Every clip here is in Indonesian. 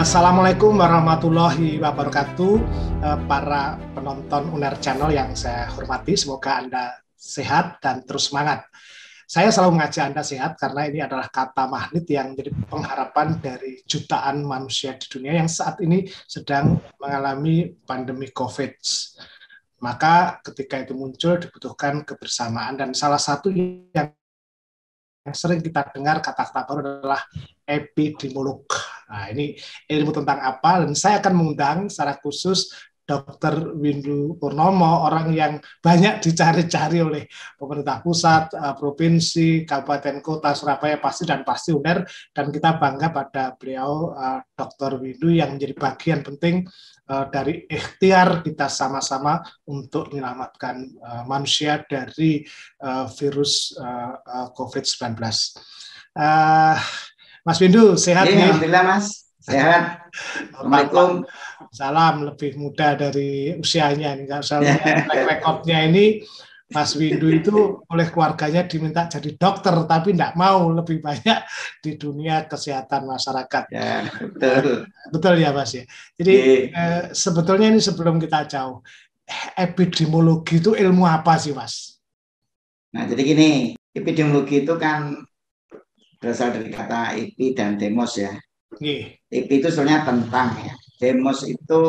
Assalamualaikum warahmatullahi wabarakatuh, para penonton UNER Channel yang saya hormati. Semoga Anda sehat dan terus semangat. Saya selalu mengajak Anda sehat karena ini adalah kata magnet yang menjadi pengharapan dari jutaan manusia di dunia yang saat ini sedang mengalami pandemi COVID. Maka ketika itu muncul dibutuhkan kebersamaan, dan salah satu yang sering kita dengar kata-kata baru adalah epidemiolog. Nah, ini ilmu tentang apa? Dan saya akan mengundang secara khusus Dr. Windu Purnomo, orang yang banyak dicari-cari oleh pemerintah pusat, provinsi, kabupaten kota Surabaya pasti UNER, dan kita bangga pada beliau, Dr. Windu, yang menjadi bagian penting dari ikhtiar kita sama-sama untuk menyelamatkan manusia dari virus COVID-19. Mas Windu, sehat nih? Alhamdulillah Mas, sehat. Assalamualaikum. Salam, lebih muda dari usianya. Nggak usah lihat rekodnya ini. Mas Windu itu oleh keluarganya diminta jadi dokter, tapi tidak mau, lebih banyak di dunia kesehatan masyarakat. Ya, betul. Betul ya Mas ya. Jadi sebetulnya ini sebelum kita jauh, epidemiologi itu ilmu apa sih Mas? Nah jadi gini, epidemiologi itu kan berasal dari kata epi dan demos ya. Epi itu sebenarnya tentang ya. Demos itu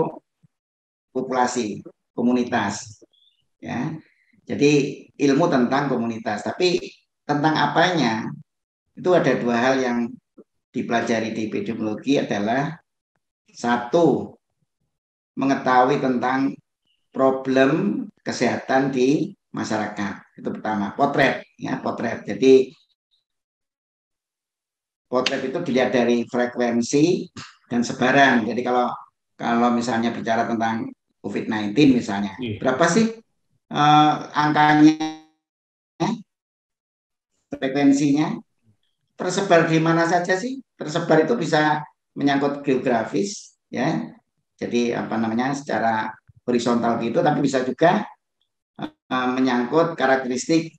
populasi, komunitas. Ya. Jadi ilmu tentang komunitas, tapi tentang apanya itu ada dua hal yang dipelajari di epidemiologi adalah satu, mengetahui tentang problem kesehatan di masyarakat. Itu pertama, potret ya, potret. Jadi potret itu dilihat dari frekuensi dan sebaran. Jadi kalau misalnya bicara tentang COVID-19 misalnya, berapa sih angkanya, frekuensinya, tersebar di mana saja sih? Tersebar itu bisa menyangkut geografis, ya. Jadi apa namanya secara horizontal gitu, tapi bisa juga menyangkut karakteristik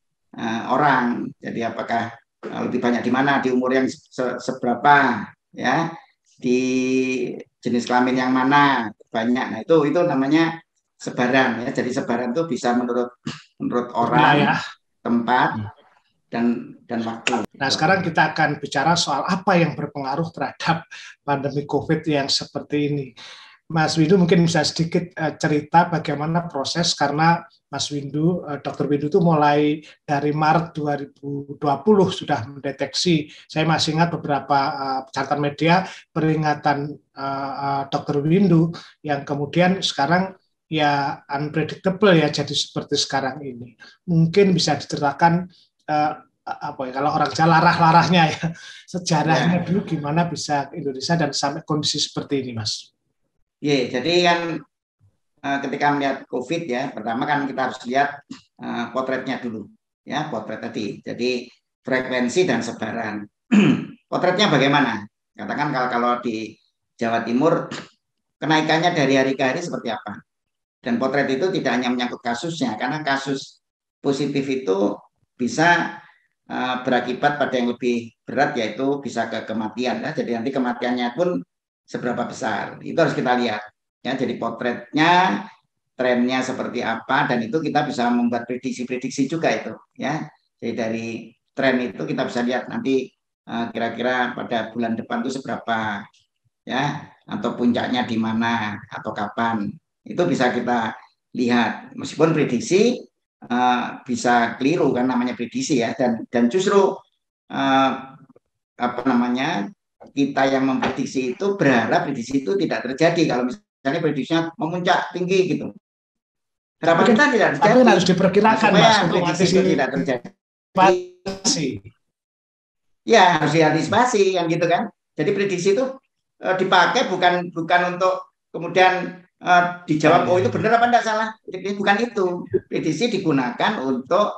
orang. Jadi apakah lebih banyak di mana, di umur yang seberapa, ya, di jenis kelamin yang mana banyak. Nah itu namanya sebaran ya. Jadi sebaran itu bisa menurut orang, tempat, dan waktu. Nah, sekarang kita akan bicara soal apa yang berpengaruh terhadap pandemi COVID yang seperti ini. Mas Windu mungkin bisa sedikit cerita bagaimana proses, karena Mas Windu, Dr. Windu itu mulai dari Maret 2020 sudah mendeteksi. Saya masih ingat beberapa catatan media peringatan Dr. Windu yang kemudian sekarang ya unpredictable ya, jadi seperti sekarang ini. Mungkin bisa diceritakan apa ya, kalau orang Jawa larah-larahnya ya, sejarahnya dulu gimana bisa ke Indonesia dan sampai kondisi seperti ini, Mas. Jadi kan ketika melihat COVID ya, pertama kan kita harus lihat potretnya dulu ya, potret tadi. Jadi frekuensi dan sebaran. Potretnya bagaimana? Katakan kalau di Jawa Timur kenaikannya dari hari ke hari seperti apa? Dan potret itu tidak hanya menyangkut kasusnya, karena kasus positif itu bisa berakibat pada yang lebih berat, yaitu bisa ke kematian ya. Jadi nanti kematiannya pun seberapa besar, itu harus kita lihat ya. Jadi potretnya, trennya seperti apa, dan itu kita bisa membuat prediksi juga itu ya. Jadi dari tren itu kita bisa lihat nanti kira-kira pada bulan depan itu seberapa ya, atau puncaknya di mana atau kapan, itu bisa kita lihat. Meskipun prediksi bisa keliru kan, namanya prediksi ya, dan justru apa namanya, kita yang memprediksi itu berharap prediksi itu tidak terjadi. Kalau misalnya prediksinya memuncak tinggi gitu, harapan kita tidak terjadi. Tapi harus diperkirakan, supaya Mas, prediksi itu tidak terjadi. Ya harus diantisipasi kan gitu kan. Jadi prediksi itu dipakai bukan untuk kemudian dijawab oh itu benar apa enggak salah. Bukan itu. Prediksi digunakan untuk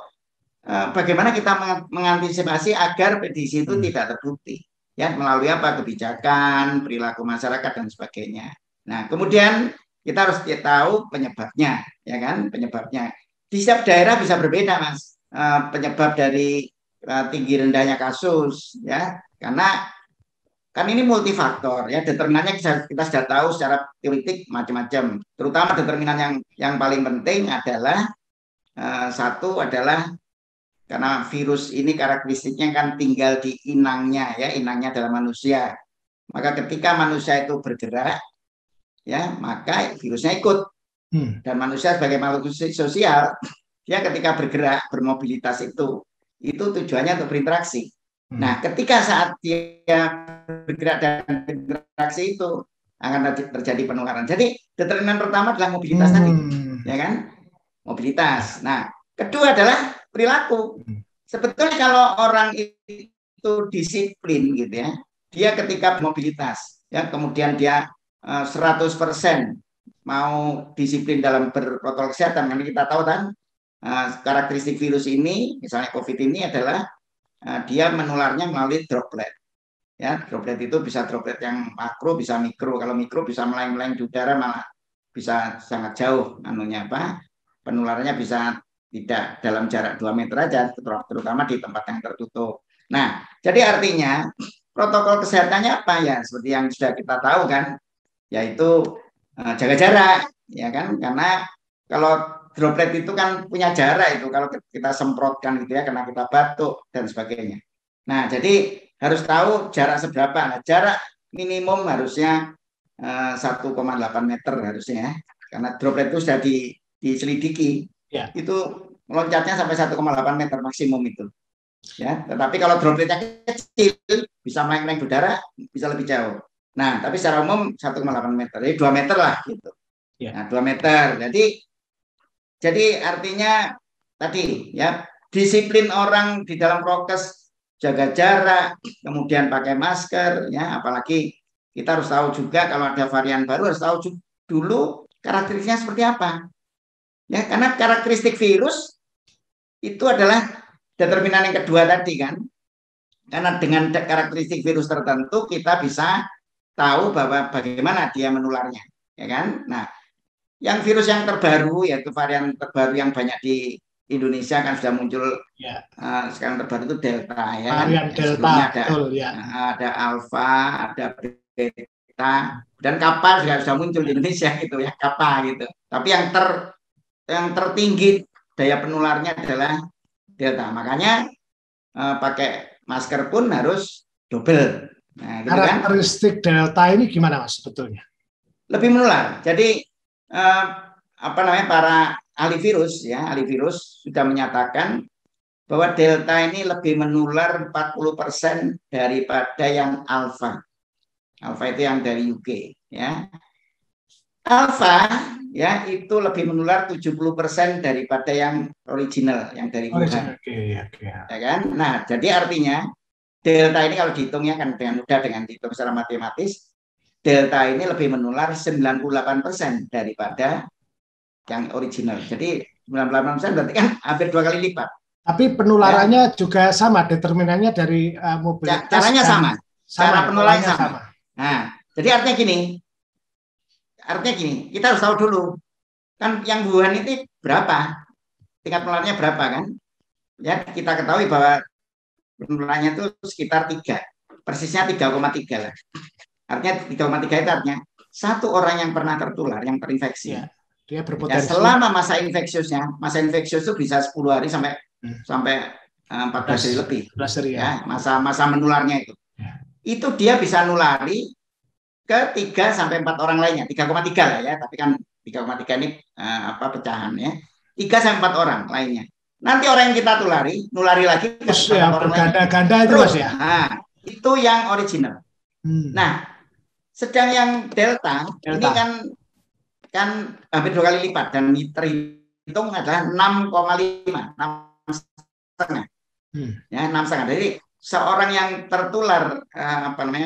bagaimana kita mengantisipasi agar prediksi itu tidak terbukti ya, melalui apa, kebijakan, perilaku masyarakat dan sebagainya. Nah kemudian kita harus tahu penyebabnya ya kan. Penyebabnya di setiap daerah bisa berbeda, Mas, penyebab dari tinggi rendahnya kasus ya, karena kan ini multifaktor ya, determinannya kita sudah tahu secara teoretik macam-macam. Terutama determinan yang paling penting adalah satu adalah karena virus ini karakteristiknya kan tinggal di inangnya ya, inangnya adalah manusia. Maka ketika manusia itu bergerak ya, maka virusnya ikut. Dan manusia sebagai makhluk sosial, dia ketika bergerak, bermobilitas itu tujuannya untuk berinteraksi. Nah, ketika saat dia bergerak dan berinteraksi itu akan terjadi penularan. Jadi determinan pertama adalah mobilitas tadi, ya kan? Mobilitas. Nah, kedua adalah perilaku. Sebetulnya kalau orang itu disiplin gitu ya, dia ketika mobilitas, ya kemudian dia 100% mau disiplin dalam berprotokol kesehatan, karena kita tahu kan karakteristik virus ini, misalnya COVID ini adalah dia menularnya melalui droplet. Ya, droplet itu bisa droplet yang makro, bisa mikro. Kalau mikro bisa melayang-layang di udara, malah bisa sangat jauh. Penularannya bisa tidak dalam jarak 2 meter aja, terutama di tempat yang tertutup. Nah, jadi artinya protokol kesehatannya apa ya? Seperti yang sudah kita tahu kan, yaitu jaga jarak, ya kan? Karena kalau droplet itu kan punya jarak itu kalau kita semprotkan gitu ya, karena kita batuk dan sebagainya. Nah, jadi harus tahu jarak seberapa. Nah, jarak minimum harusnya 1,8 meter harusnya ya. Karena droplet itu sudah diselidiki. Ya. Itu loncatnya sampai 1,8 meter maksimum itu. Ya, tetapi kalau dropletnya kecil bisa melayang-layang udara, bisa lebih jauh. Nah, tapi secara umum 1,8 meter. Jadi 2 meter lah gitu. Ya. Nah, 2 meter. Jadi artinya tadi ya, disiplin orang di dalam prokes, jaga jarak, kemudian pakai masker ya, apalagi kita harus tahu juga kalau ada varian baru harus tahu dulu karakteristiknya seperti apa. Ya, karena karakteristik virus itu adalah determinan yang kedua tadi kan. Karena dengan karakteristik virus tertentu kita bisa tahu bahwa bagaimana dia menularnya, ya kan? Nah, yang virus yang terbaru, yaitu varian terbaru yang banyak di Indonesia kan sudah muncul ya. Sekarang terbaru itu Delta ya. Varian Delta, betul ya. Ada Alpha, ada Beta, dan Kappa juga sudah muncul di Indonesia gitu ya, Kappa gitu. Tapi yang tertinggi daya penularnya adalah Delta. Makanya pakai masker pun harus double. Nah, gitu karakteristik kan? Delta ini gimana Mas sebetulnya? Lebih menular. Jadi para ahli virus sudah menyatakan bahwa Delta ini lebih menular 40% daripada yang Alpha. Alpha itu yang dari UK ya. Alpha ya itu lebih menular 70% daripada yang original, yang dari Wuhan. Okay. Ya kan? Nah, jadi artinya Delta ini kalau dihitungnya kan dengan mudah dengan dihitung secara matematis, Delta ini lebih menular 98% daripada yang original. Jadi 98% berarti kan hampir 2 kali lipat. Tapi penularannya juga sama, determinannya dari mobilitas. Caranya sama. Cara penularannya sama. Nah, jadi artinya gini, kita harus tahu dulu kan yang Wuhan itu berapa, tingkat penularannya berapa kan? Ya kita ketahui bahwa penularannya itu sekitar 3, persisnya 3,3 lah. Artinya 3,3 itu artinya satu orang yang pernah tertular, yang terinfeksi. Ya. Dia berpotensi. Ya, selama masa infeksius itu bisa 10 hari sampai 14 hari lebih. Ya, masa menularnya itu. Ya. Itu dia bisa nulari ke 3 sampai 4 orang lainnya. 3,3 lah ya, tapi kan 3,3 ini pecahan ya. 3 sampai 4 orang lainnya. Nanti orang yang kita nulari lagi ke ya, orang berganda-ganda itu Mas ya. Nah, itu yang original. Nah, sedang yang Delta ini kan hampir 2 kali lipat dan terhitung adalah 6,5, 6,5. Ya, 6,5. Jadi seorang yang tertular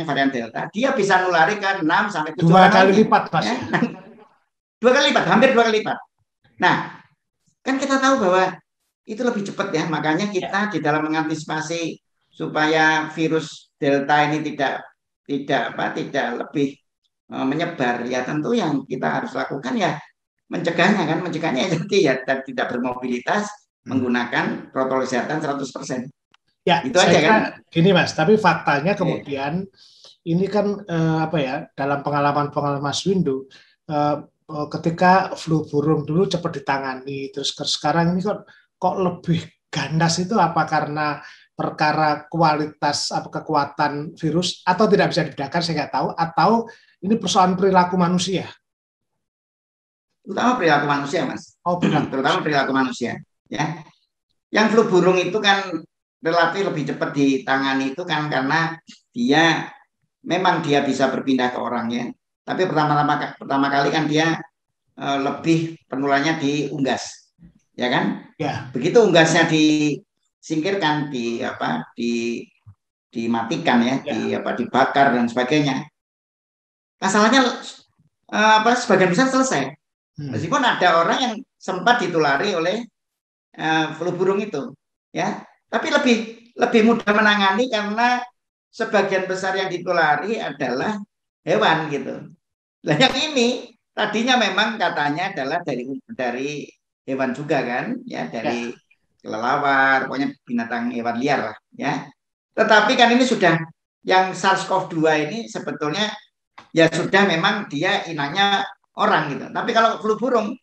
varian Delta, dia bisa nulari ke 6 sampai 7 kali lipat, Mas. Ya? 2 kali lipat, hampir 2 kali lipat. Nah, kan kita tahu bahwa itu lebih cepat ya, makanya kita di dalam mengantisipasi supaya virus Delta ini tidak lebih menyebar ya, tentu yang kita harus lakukan ya mencegahnya ya, jadi ya tidak bermobilitas, menggunakan protokol kesehatan 100%. Ya, Itu saya aja kira kan. gini Mas, tapi faktanya Oke. kemudian ini kan apa ya, dalam pengalaman-pengalaman Mas Windu, ketika flu burung dulu cepat ditangani, terus sekarang ini kok lebih ganas, itu apa karena perkara kualitas apa kekuatan virus atau tidak bisa dibedakan, saya nggak tahu, atau ini persoalan perilaku manusia. Terutama perilaku manusia, Mas. Oh, perilaku Terutama manusia. perilaku manusia. Ya, yang flu burung itu kan relatif lebih cepat ditangani itu kan karena dia memang dia bisa berpindah ke orang ya. Tapi pertama kali kan dia lebih penularannya di unggas, ya kan? Ya, Begitu unggasnya disingkirkan, dimatikan ya, ya. dibakar dan sebagainya. Masalahnya sebagian besar selesai. Hmm. Meskipun ada orang yang sempat ditulari oleh flu burung itu, ya. Tapi lebih lebih mudah menangani karena sebagian besar yang ditulari adalah hewan gitu. Nah, yang ini tadinya memang katanya adalah dari hewan juga kan, ya dari Ya, kelelawar, pokoknya binatang hewan liar lah, ya. Tetapi kan ini sudah yang SARS-CoV-2 ini sebetulnya ya sudah memang dia inangnya orang gitu. Tapi kalau flu burung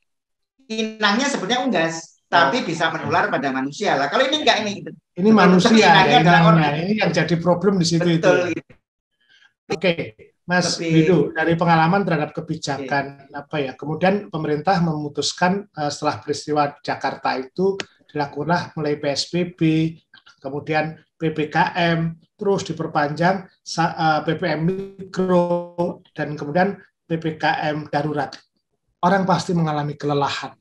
inangnya sebenarnya unggas, tapi oh, bisa oke. menular pada manusia lah. Kalau ini enggak ini gitu. Ini Betul-betul manusia ya inangnya adalah inangnya. orang. Ini yang jadi problem di situ itu ya. Betul gitu. Oke, Mas Lebih Widu, dari pengalaman terhadap oke. kebijakan apa ya, kemudian pemerintah memutuskan setelah peristiwa Jakarta itu dilakukanlah mulai PSBB, kemudian PPKM, terus diperpanjang PPM mikro dan kemudian PPKM darurat. Orang pasti mengalami kelelahan.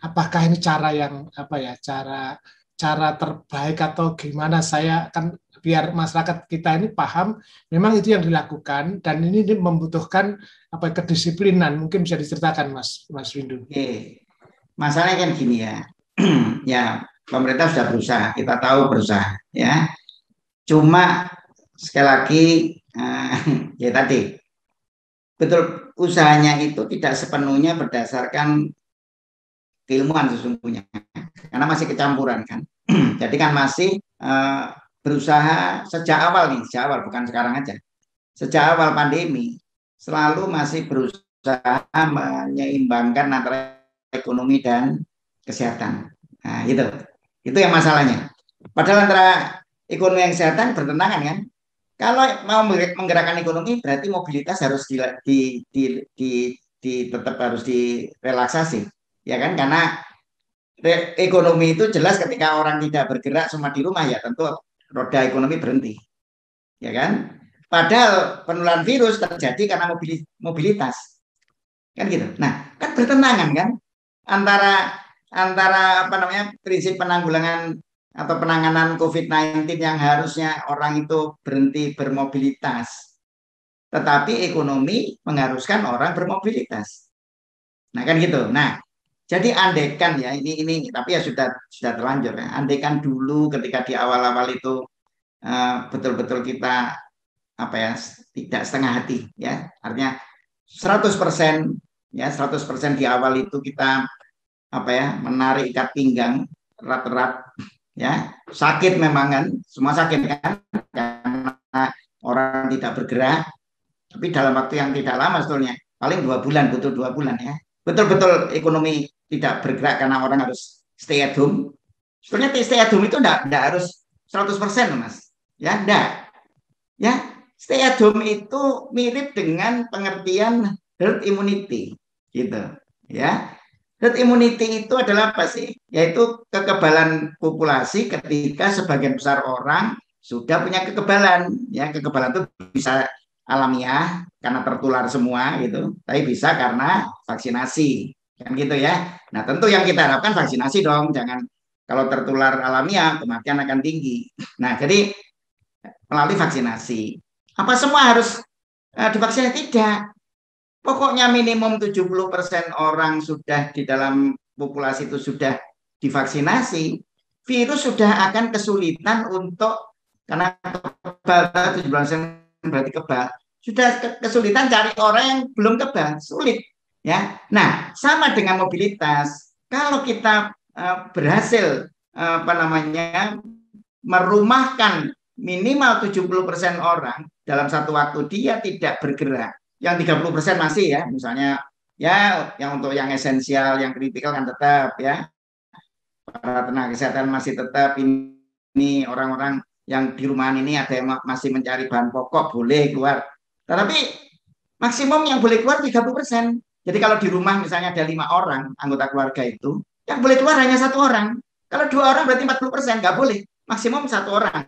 Apakah ini cara yang apa ya, cara cara terbaik atau gimana? Saya kan biar masyarakat kita ini paham memang itu yang dilakukan dan ini membutuhkan apa kedisiplinan. Mungkin bisa diceritakan Mas Windu. Oke. Masalahnya kan gini ya. Ya, pemerintah sudah berusaha, kita tahu berusaha ya. Cuma sekali lagi eh, ya tadi betul usahanya itu tidak sepenuhnya berdasarkan keilmuan sesungguhnya karena masih kecampuran kan. Jadi kan masih berusaha sejak awal nih, sejak awal bukan sekarang aja. Sejak awal pandemi selalu masih berusaha menyeimbangkan antara ekonomi dan kesehatan. Nah, itu yang masalahnya. Padahal antara ekonomi dan kesehatan bertentangan kan. Kalau mau menggerakkan ekonomi berarti mobilitas harus tetap harus direlaksasi, ya kan? Karena ekonomi itu jelas ketika orang tidak bergerak semua di rumah ya tentu roda ekonomi berhenti, ya kan? Padahal penularan virus terjadi karena mobilitas, kan gitu. Nah, kan bertentangan kan antara antara apa namanya prinsip penanggulangan atau penanganan COVID-19 yang harusnya orang itu berhenti bermobilitas, tetapi ekonomi mengharuskan orang bermobilitas. Nah, kan gitu. Nah, jadi andekan ya ini tapi ya sudah terlanjur ya. Andekan dulu ketika di awal-awal itu betul-betul kita apa ya tidak setengah hati ya. Artinya 100% ya 100% di awal itu kita apa ya menarik ikat pinggang erat-erat ya. Sakit memang kan, semua sakit kan karena orang tidak bergerak, tapi dalam waktu yang tidak lama sebetulnya paling 2 bulan, butuh 2 bulan ya betul-betul ekonomi tidak bergerak karena orang harus stay at home. Sebetulnya stay at home itu enggak harus 100% Mas, ya enggak ya. Stay at home itu mirip dengan pengertian herd immunity gitu ya. Herd immunity itu adalah apa sih? Yaitu kekebalan populasi ketika sebagian besar orang sudah punya kekebalan ya. Kekebalan itu bisa alamiah karena tertular semua gitu, tapi bisa karena vaksinasi kan gitu ya. Nah tentu yang kita harapkan vaksinasi dong, jangan kalau tertular alamiah kematian akan tinggi. Nah jadi melalui vaksinasi apa semua harus divaksinasi? Tidak, pokoknya minimum 70% orang sudah di dalam populasi itu sudah divaksinasi, virus sudah akan kesulitan untuk karena kebal 70% berarti kebal, sudah kesulitan cari orang yang belum kebal, sulit ya. Nah, sama dengan mobilitas. Kalau kita berhasil apa namanya merumahkan minimal 70% orang dalam satu waktu, dia tidak bergerak. Yang 30% masih ya, misalnya ya yang untuk yang esensial, yang kritikal kan tetap ya. Para tenaga kesehatan masih tetap, ini orang-orang yang di rumahan ini ada yang masih mencari bahan pokok boleh keluar. Tetapi maksimum yang boleh keluar 30%. Jadi kalau di rumah misalnya ada 5 orang anggota keluarga itu, yang boleh keluar hanya 1 orang. Kalau 2 orang berarti 40%, nggak boleh. Maksimum 1 orang.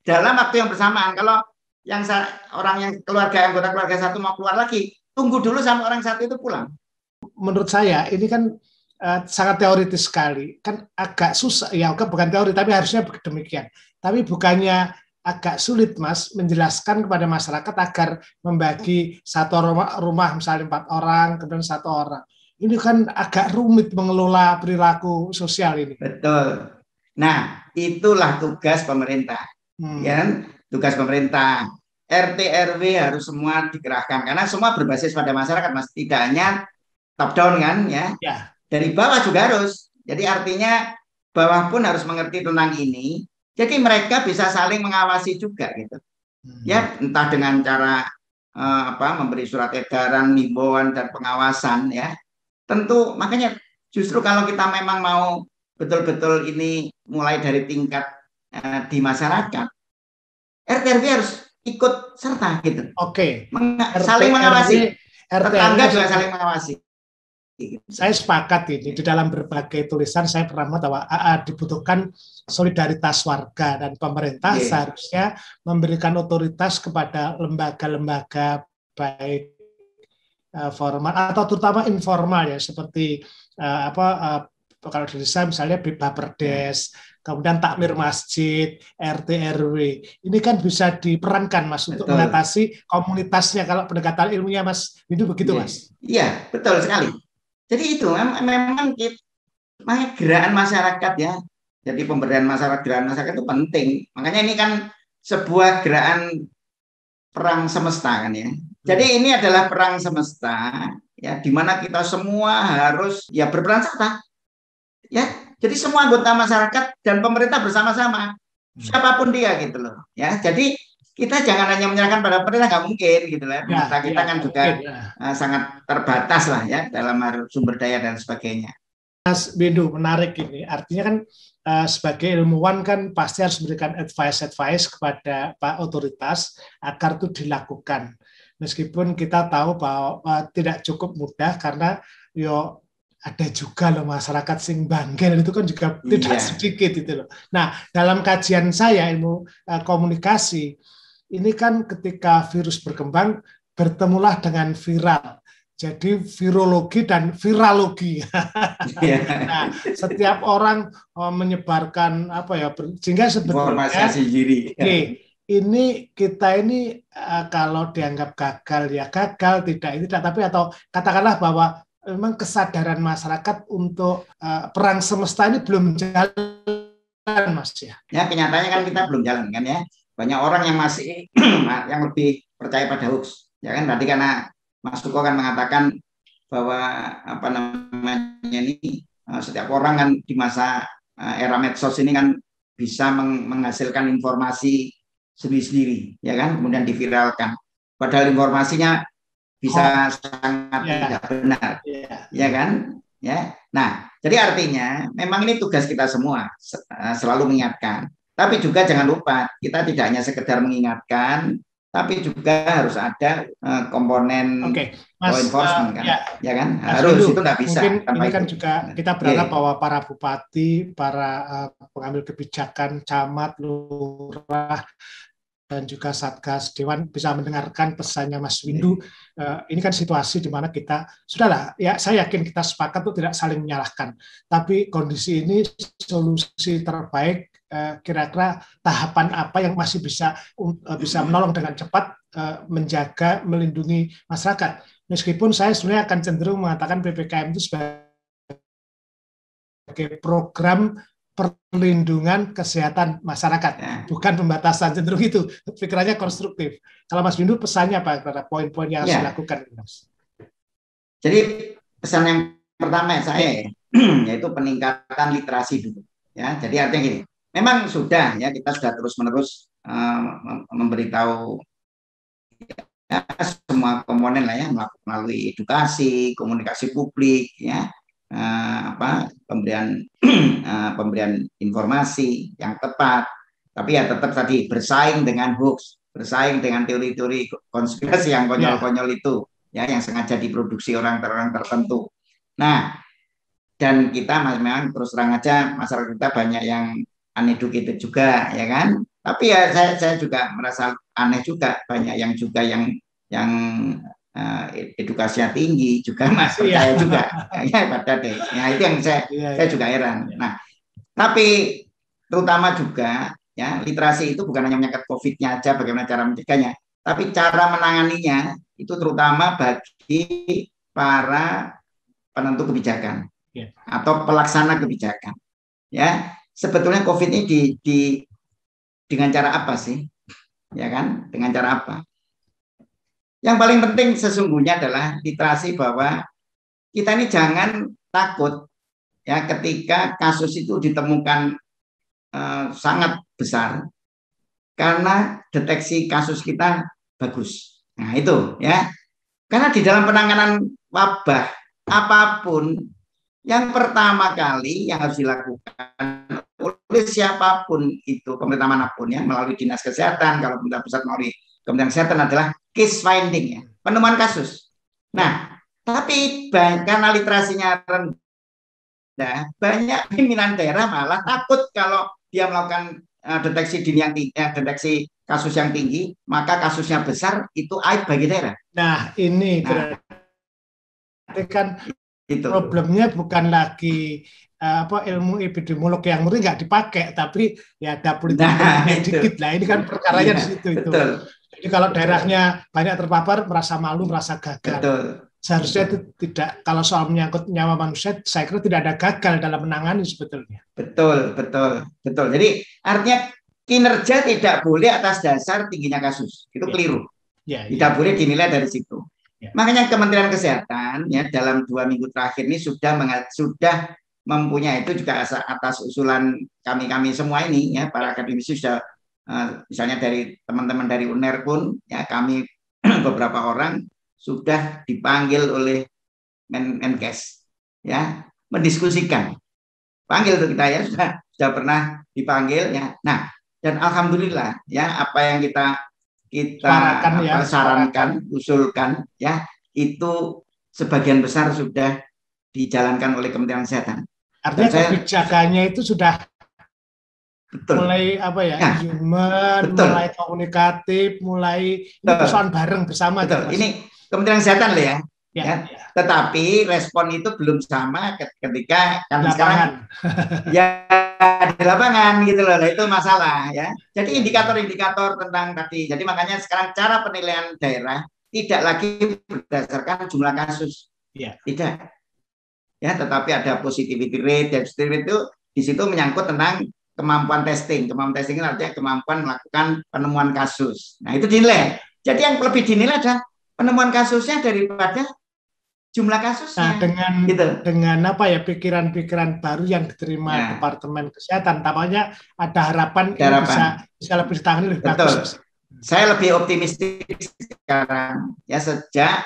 Dalam waktu yang bersamaan. Kalau yang orang yang anggota keluarga satu mau keluar lagi, tunggu dulu sampai orang satu itu pulang. Menurut saya ini kan sangat teoritis sekali. Kan agak susah, ya bukan teori, tapi harusnya demikian. Tapi bukannya agak sulit, Mas, menjelaskan kepada masyarakat agar membagi satu rumah misalnya 4 orang, kemudian 1 orang. Ini kan agak rumit mengelola perilaku sosial ini. Betul. Nah, itulah tugas pemerintah. Ya, tugas pemerintah. RT RW harus semua dikerahkan karena semua berbasis pada masyarakat, Mas. Tidak hanya top down kan ya. Dari bawah juga harus. Jadi artinya bawah pun harus mengerti tentang ini. Jadi mereka bisa saling mengawasi juga gitu. Ya, entah dengan cara memberi surat edaran, himbauan dan pengawasan ya. Tentu makanya justru kalau kita memang mau betul-betul ini mulai dari tingkat di masyarakat, RT RW harus ikut serta gitu. Oke. Saling mengawasi. Tetangga juga saling mengawasi. Saya sepakat ini. Di dalam berbagai tulisan saya pernah bahwa dibutuhkan solidaritas warga dan pemerintah seharusnya memberikan otoritas kepada lembaga-lembaga baik formal atau terutama informal ya, seperti kalau di desa misalnya Baperdes, kemudian takmir masjid, RT RW. Ini kan bisa diperankan, Mas, untuk mengatasi komunitasnya kalau pendekatan ilmunya, Mas. Itu begitu, Mas? Iya, betul sekali. Jadi itu memang gerakan masyarakat ya. Jadi pemberdayaan gerakan masyarakat itu penting. Makanya ini kan sebuah gerakan perang semesta kan ya. Jadi ini adalah perang semesta ya, di mana kita semua harus ya berperan serta. Ya, jadi semua anggota masyarakat dan pemerintah bersama-sama, siapapun dia gitu loh. Ya, jadi kita jangan hanya menyerahkan pada pemerintah, nggak mungkin gitu lah. Pemerintah kita kan juga sangat terbatas lah ya dalam sumber daya dan sebagainya. Mas Windu, menarik ini. Artinya kan sebagai ilmuwan kan pasti harus memberikan advice kepada Pak otoritas agar itu dilakukan. Meskipun kita tahu bahwa tidak cukup mudah karena ada juga loh masyarakat sing bangkel itu kan juga tidak sedikit itu loh. Nah, dalam kajian saya ilmu komunikasi ini kan ketika virus berkembang bertemulah dengan viral. Jadi virologi dan viralogi. Nah, setiap orang menyebarkan sehingga sebetulnya ini kita ini kalau dianggap gagal ya gagal, tidak tapi atau katakanlah bahwa memang kesadaran masyarakat untuk perang semesta ini belum jalan, Mas ya. Ya, kenyataannya kan kita belum jalan kan ya. Banyak orang yang masih yang lebih percaya pada hoax. Ya kan tadi karena Mas Suko kan mengatakan bahwa ini setiap orang kan di masa era medsos ini kan bisa menghasilkan informasi sendiri-sendiri, ya kan, kemudian diviralkan. Padahal informasinya bisa sangat tidak benar, ya kan? Ya. Nah, jadi artinya memang ini tugas kita semua selalu mengingatkan. Tapi juga jangan lupa kita tidak hanya sekedar mengingatkan, tapi juga harus ada komponen law enforcement kan, ya kan? Harus itu nggak bisa. Mungkin ini kan juga kita berharap bahwa para bupati, para pengambil kebijakan, camat, lurah, dan juga Satgas Dewan bisa mendengarkan pesannya Mas Windu. Ini kan situasi di mana kita sudahlah ya, saya yakin kita sepakat untuk tidak saling menyalahkan. Tapi kondisi ini solusi terbaik kira-kira tahapan apa yang masih bisa menolong dengan cepat menjaga, melindungi masyarakat. Meskipun saya sebenarnya akan cenderung mengatakan PPKM itu sebagai program perlindungan kesehatan masyarakat, bukan pembatasan, cenderung itu pikirannya konstruktif. Kalau Mas Windu pesannya apa kepada poin-poin yang harus dilakukan, Mas? Jadi pesan yang pertama saya yaitu peningkatan literasi dulu. Ya, jadi artinya gini, memang sudah ya, kita sudah terus-menerus memberitahu ya, semua komponen lah ya, melalui edukasi, komunikasi publik ya, pemberian pemberian informasi yang tepat. Tapi ya tetap tadi bersaing dengan hoax, bersaing dengan teori-teori konspirasi yang konyol-konyol itu ya, yang sengaja diproduksi orang tertentu. Nah, dan kita memang terus terang aja masyarakat kita banyak yang uneducated juga ya kan. Tapi ya saya juga merasa aneh juga, banyak yang juga yang edukasinya tinggi juga mas percaya juga ya pada deh. Ya itu yang saya juga heran. Nah, tapi terutama juga ya, literasi itu bukan hanya menyangkut COVID-nya aja, bagaimana cara mencegahnya, tapi cara menanganinya itu terutama bagi para penentu kebijakan atau pelaksana kebijakan. Ya, sebetulnya COVID ini dengan cara apa sih? Ya kan? Dengan cara apa? Yang paling penting sesungguhnya adalah literasi, bahwa kita ini jangan takut ya ketika kasus itu ditemukan sangat besar, karena deteksi kasus kita bagus. Nah itu ya, karena di dalam penanganan wabah apapun, yang pertama kali yang harus dilakukan oleh siapapun itu, pemerintah manapun ya, melalui dinas kesehatan, kalau pemerintah pusat melalui Kementerian Kesehatan, adalah case finding ya, penemuan kasus. Nah, tapi karena literasinya rendah, banyak pimpinan daerah malah takut kalau dia melakukan deteksi dini yang tinggi, deteksi kasus yang tinggi, maka kasusnya besar, itu aib bagi daerah. Nah, ini berarti kan itu problemnya bukan lagi ilmu epidemiolog yang murni nggak dipakai, tapi ya ada politik dikit. Nah, ini kan perkaranya di situ itu. Jadi kalau daerahnya banyak terpapar, merasa malu, merasa gagal. Betul. Seharusnya itu tidak, kalau soal menyangkut nyawa manusia, saya kira tidak ada gagal dalam menangani sebetulnya. Betul. Jadi artinya kinerja tidak boleh atas dasar tingginya kasus, itu keliru. Tidak boleh dinilai dari situ. Makanya Kementerian Kesehatan ya dalam 2 minggu terakhir ini sudah mempunyai, itu juga atas usulan kami semua ini ya, para akademisi sudah misalnya dari teman-teman dari UNER pun ya, kami beberapa orang sudah dipanggil oleh Menkes ya, mendiskusikan. Panggil tuh kita ya, sudah pernah dipanggil ya. Nah, dan alhamdulillah ya, apa yang kita sarankan, usulkan ya, itu sebagian besar sudah dijalankan oleh Kementerian Kesehatan. Artinya kebijakannya itu sudah mulai human, mulai komunikatif, mulai persoalan bareng bersama. Ini Kementerian Kesehatan loh ya. Tetapi respon itu belum sama ketika kan sekarang ya di lapangan gitu loh. Nah, itu masalah ya. Jadi indikator-indikator tentang tadi. Jadi makanya sekarang cara penilaian daerah tidak lagi berdasarkan jumlah kasus. Tidak. Ya, tetapi ada positivity rate, dan itu di situ menyangkut tentang kemampuan testing. Kemampuan testing itu artinya kemampuan melakukan penemuan kasus. Nah, itu dinilai. Jadi yang lebih dinilai adalah penemuan kasusnya daripada jumlah kasusnya. Nah, dengan pikiran-pikiran baru yang diterima Departemen Kesehatan, tampaknya ada harapan. Ini bisa lebih ditangani lebih bagus. Saya lebih optimistis sekarang ya, sejak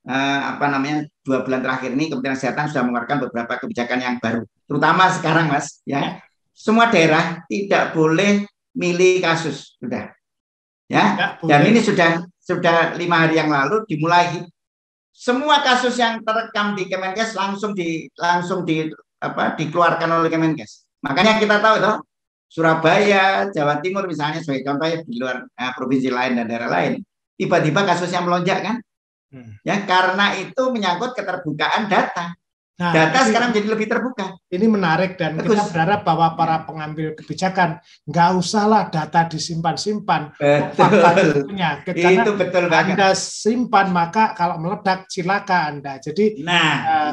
2 bulan terakhir ini Kementerian Kesehatan sudah mengeluarkan beberapa kebijakan yang baru, terutama sekarang mas ya, semua daerah tidak boleh milih kasus sudah ya, dan ini sudah 5 hari yang lalu dimulai. Semua kasus yang terekam di Kemenkes langsung dikeluarkan oleh Kemenkes. Makanya kita tahu toh, Surabaya, Jawa Timur misalnya sebagai contoh ya, di luar provinsi lain dan daerah lain, tiba-tiba kasusnya melonjak kan? Ya, karena itu menyangkut keterbukaan data. Nah, data sekarang jadi lebih terbuka. Ini menarik, dan kita berharap bahwa para pengambil kebijakan nggak usahlah data disimpan-simpan. Penyakit, karena itu betul banget. Anda simpan, maka kalau meledak silakan Anda. Jadi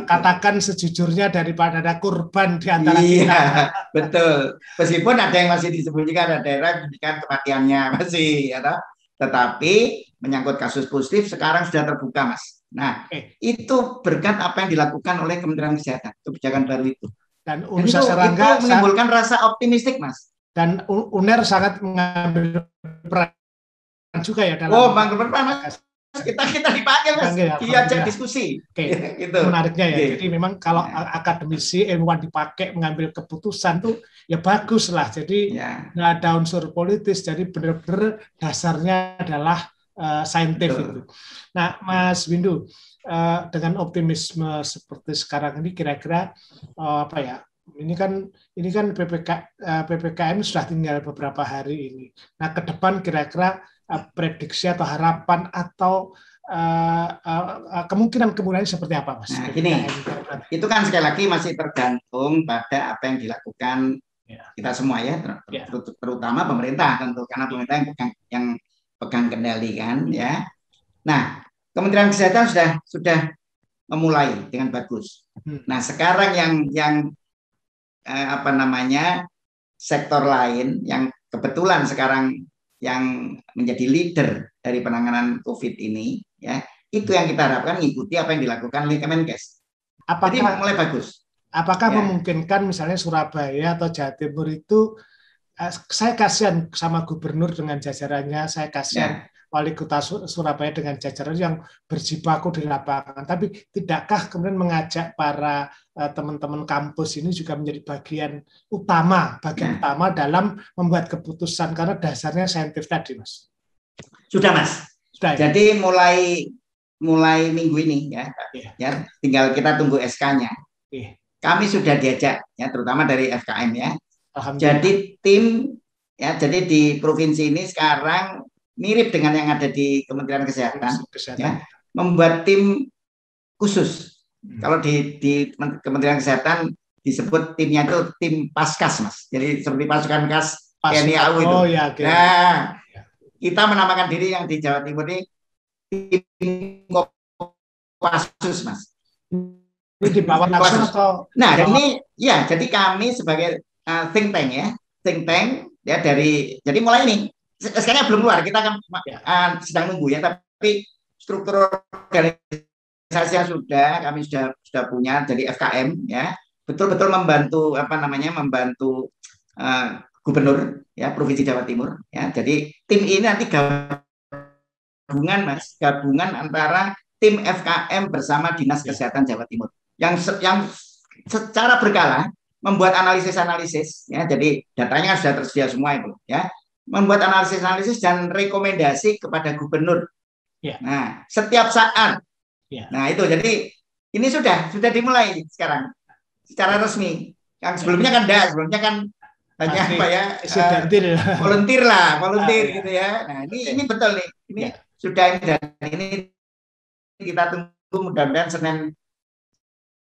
katakan sejujurnya daripada ada korban di antara kita. Betul. Meskipun ada yang masih disembunyikan, ada daerah disembunyikan kematiannya masih, ya toh? Tetapi menyangkut kasus positif sekarang sudah terbuka mas. Nah, itu berkat apa yang dilakukan oleh Kementerian Kesehatan, kebijakan baru itu. Dan itu menimbulkan rasa optimistik, mas. Dan UNER sangat mengambil peran juga ya dalam. Oh, mengambil peran. Kita dipanggil Mas, diajak diskusi. Gitu. Menariknya ya. Jadi memang kalau akademisi ilmuwan dipakai mengambil keputusan tuh ya bagus lah. Jadi nggak ada unsur politis. Jadi benar-benar dasarnya adalah saintifik itu. Nah, Mas Windu, dengan optimisme seperti sekarang ini kira-kira apa ya? Ini kan PPKM sudah tinggal beberapa hari ini. Nah, ke depan kira-kira prediksi atau harapan atau kemungkinan seperti apa, Mas? Nah, gini, itu kan sekali lagi masih tergantung pada apa yang dilakukan kita semua ya, terutama pemerintah tentu, karena pemerintah yang pegang kendali kan ya. Nah, Kementerian Kesehatan sudah memulai dengan bagus. Nah, sekarang yang sektor lain yang kebetulan sekarang yang menjadi leader dari penanganan COVID ini, ya itu yang kita harapkan mengikuti apa yang dilakukan oleh Kemenkes. Jadi mulai bagus. Apakah memungkinkan misalnya Surabaya atau Jawa Timur itu, saya kasihan sama gubernur dengan jajarannya, saya kasihan wali kota Surabaya dengan jajarannya yang berjibaku di lapangan. Tapi tidakkah kemudian mengajak para teman-teman kampus ini juga menjadi bagian utama dalam membuat keputusan karena dasarnya saintif tadi, Mas? Sudah, Mas. Sudah, ya? Jadi mulai minggu ini ya, tinggal kita tunggu SK-nya. Kami sudah diajak ya, terutama dari FKM ya. Jadi tim ya, jadi di provinsi ini sekarang mirip dengan yang ada di Kementerian Kesehatan. Ya, membuat tim khusus. Kalau di Kementerian Kesehatan disebut timnya itu tim Paskas, Mas. Jadi seperti pasukan khas TNI AU itu. Oh, ya, okay. Nah, kita menamakan diri yang di Jawa Timur ini tim Kopassus, Mas. Ini di bawah langsung atau? Nah, ini ya, jadi kami sebagai think tank ya, ya jadi mulai ini. Sekarang belum keluar, kita kan sedang nunggu ya, tapi struktur organisasi kami sudah punya dari FKM ya, betul-betul membantu membantu gubernur ya Provinsi Jawa Timur ya. Jadi tim ini nanti gabungan antara tim FKM bersama Dinas Kesehatan Jawa Timur yang secara berkala membuat analisis ya. Jadi datanya sudah tersedia semua itu ya. Membuat analisis dan rekomendasi kepada gubernur. Nah, setiap saat. Nah, itu jadi ini sudah dimulai sekarang secara resmi. Yang sebelumnya kan sebelumnya kan hanya volunteer gitu ya. Nah, ini betul nih. Ini sudah ini kita tunggu mudah-mudahan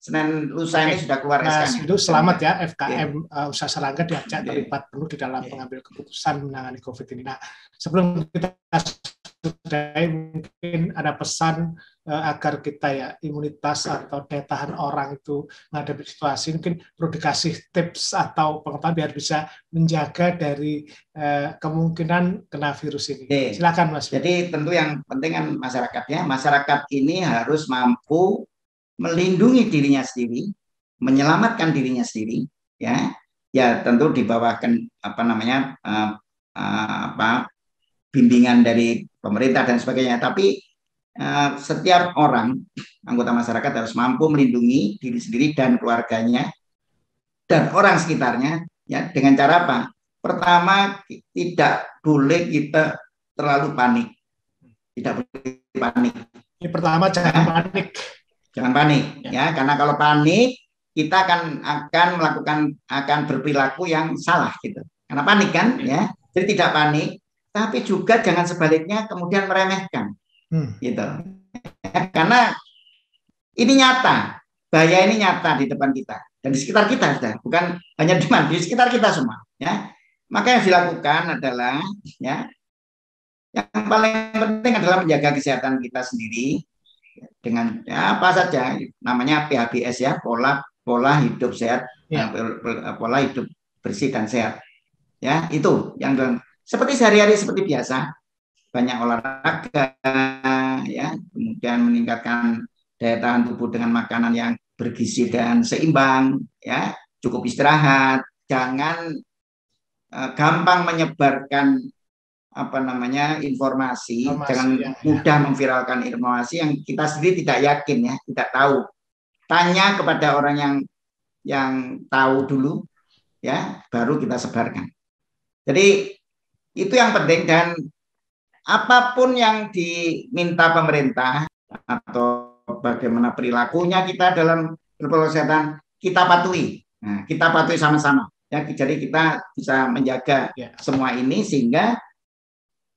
Senin lusa ini sudah keluar SK-nya. Itu selamat ya FKM Usaha Serangga diajak terlibat penuh di dalam pengambil keputusan menangani COVID ini. Nah, sebelum kita sudahi, mungkin ada pesan agar kita ya imunitas atau daya tahan orang itu menghadapi situasi, mungkin perlu dikasih tips atau pengetahuan biar bisa menjaga dari kemungkinan kena virus ini. Silakan, Mas. Jadi tentu yang penting kan masyarakatnya. Masyarakat ini harus mampu melindungi dirinya sendiri, menyelamatkan dirinya sendiri, ya tentu di bawah bimbingan dari pemerintah dan sebagainya. Tapi setiap orang anggota masyarakat harus mampu melindungi diri sendiri dan keluarganya dan orang sekitarnya, ya dengan cara apa? Pertama, tidak boleh kita terlalu panik, tidak boleh panik. Ini pertama jangan panik. Jangan panik ya, karena kalau panik kita akan berperilaku yang salah gitu. Karena panik kan ya. Jadi tidak panik, tapi juga jangan sebaliknya kemudian meremehkan. Gitu. Ya, karena ini nyata, bahaya ini nyata di depan kita dan di sekitar kita sudah, bukan hanya di sekitar kita semua ya. Maka yang dilakukan adalah ya yang paling penting adalah menjaga kesehatan kita sendiri dengan apa saja namanya PHBS ya, pola hidup sehat, pola hidup bersih dan sehat ya, itu yang seperti sehari-hari seperti biasa, banyak olahraga ya, kemudian meningkatkan daya tahan tubuh dengan makanan yang bergizi dan seimbang ya, cukup istirahat, jangan gampang menyebarkan informasi, jangan mudah memviralkan informasi yang kita sendiri tidak yakin ya, tidak tahu. Tanya kepada orang yang tahu dulu ya, baru kita sebarkan. Jadi itu yang penting, dan apapun yang diminta pemerintah atau bagaimana perilakunya kita dalam protokol kesehatan, kita patuhi. Nah, kita patuhi sama-sama. Ya, jadi kita bisa menjaga semua ini sehingga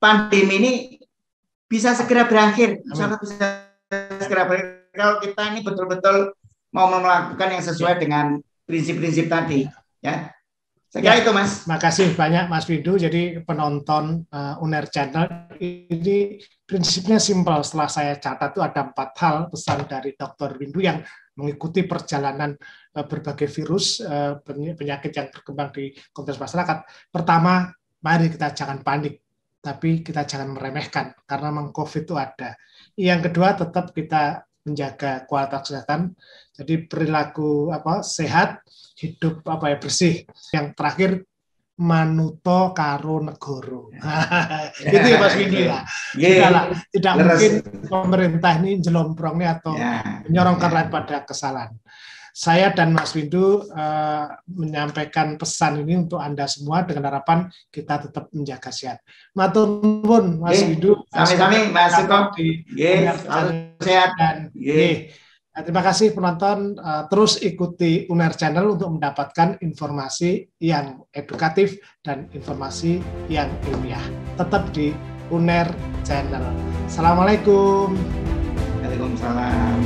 pandemi ini bisa segera berakhir. Insya Allah bisa segera berakhir kalau kita ini betul-betul mau melakukan yang sesuai dengan prinsip-prinsip tadi. Ya, saya kira itu, Mas. Makasih banyak, Mas Windu. Jadi penonton UNER Channel ini prinsipnya simpel. Setelah saya catat itu ada 4 hal pesan dari Dr. Windu yang mengikuti perjalanan berbagai virus penyakit yang berkembang di komunitas masyarakat. Pertama, mari kita jangan panik, tapi kita jangan meremehkan karena memang COVID itu ada. Yang kedua, tetap kita menjaga kualitas kesehatan. Jadi perilaku sehat, hidup bersih. Yang terakhir, manuto karo negoro. Itu ya Mas Windu ya. Tidak mungkin pemerintah ini jelomprongnya atau menyorongkan rakyat pada kesalahan. Saya dan Mas Windu menyampaikan pesan ini untuk Anda semua dengan harapan kita tetap menjaga sehat. Matur nuwun Mas Windu. Sami-sami Mas Suko. Sehat dan terima kasih penonton. Terus ikuti UNER Channel untuk mendapatkan informasi yang edukatif dan informasi yang ilmiah. Tetap di UNER Channel. Assalamualaikum. Waalaikumsalam.